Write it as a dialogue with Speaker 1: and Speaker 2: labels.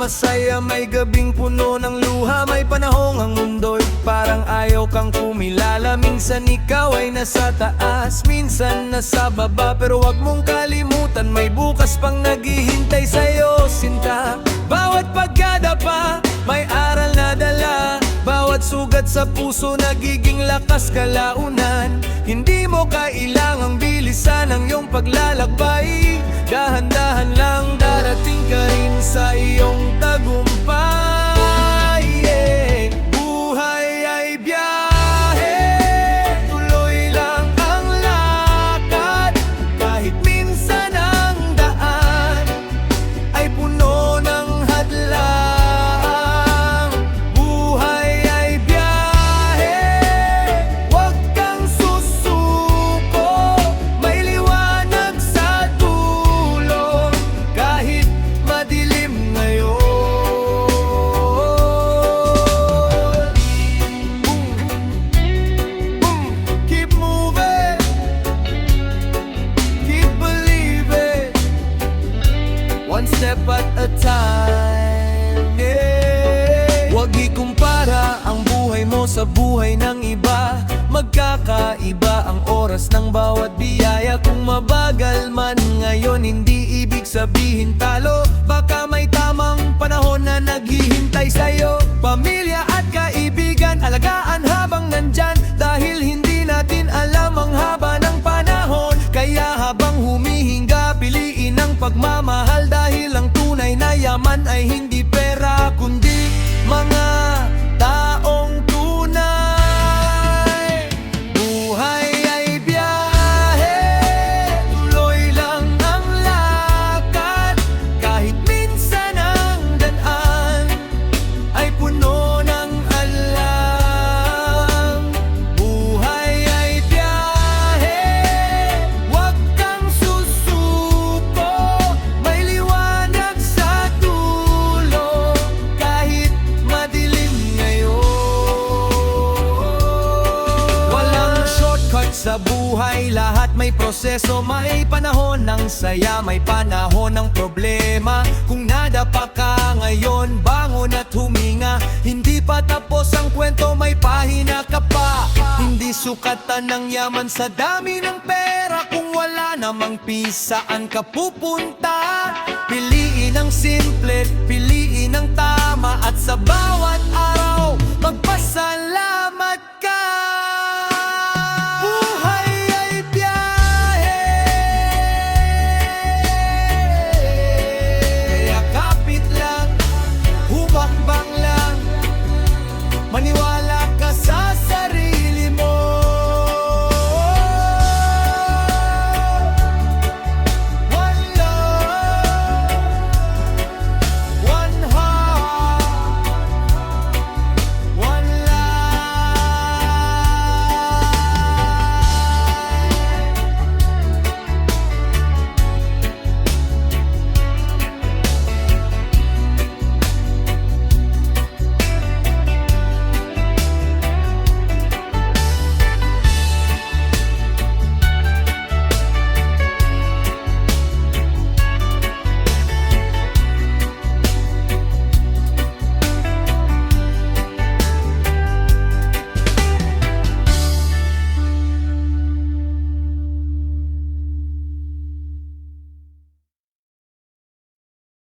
Speaker 1: masaya, may gabing puno ng luha. May panahong ang mundo'y parang ayaw kang kumilala. Minsan ikaw ay nasa taas, minsan nasa baba. Pero wag mong kalimutan, may bukas pang naghihintay sa'yo, sinta. Bawat pagkadapa, may aral na dala. Bawat sugat sa puso, nagiging lakas kalaunan. Hindi mo kailangang bilisan ang iyong paglalakbay. Dahan-dahan lang, darating ka rin sa iyong tagumpay. Buhay ay biyahe, tuloy lang ang lakad. Kahit minsan ang daan ay puno ng hadlang. Buhay ay biyahe, huwag kang susuko. May liwanag sa dulo kahit madilim ngayon. Keep moving, keep believing, one step at a time, yeah. Huwag ikumpara ang buhay mo sa buhay ng iba. Magkakaiba ang oras ng bawat biyaya. Kung mabagal man ngayon, hindi ibig sabihin talo. Baka may tamang panahon na naghihintay sa'yo. Pamilya at kaibigan, alagaan habang nandyan. Dahil hindi natin alam ang haba ng panahon. Kaya habang humihinga, piliin ang pagmamahal. Dahil ang tunay na yaman ay hindi pera, kundi mga taong tunay. Buhay ay biyahe, tuloy lang ang lakad. Kahit minsan ang daan ay puno ng alam. Buhay ay biyahe, huwag kang susuko. May liwanag sa dulo kahit madilim ngayon. Walang shortcut sa buhay, lahat may proseso. May panahon ng saya, may panahon ng problema. Kung nadapa ka ngayon, bangon at huminga. Hindi pa tapos ang kwento, may pahina ka pa. Hindi sukatan ng yaman sa dami ng pera. Kung wala namang pisaan ka pupunta. Piliin ang simple, piliin ang tama. At sa bawat araw, magpasalamat.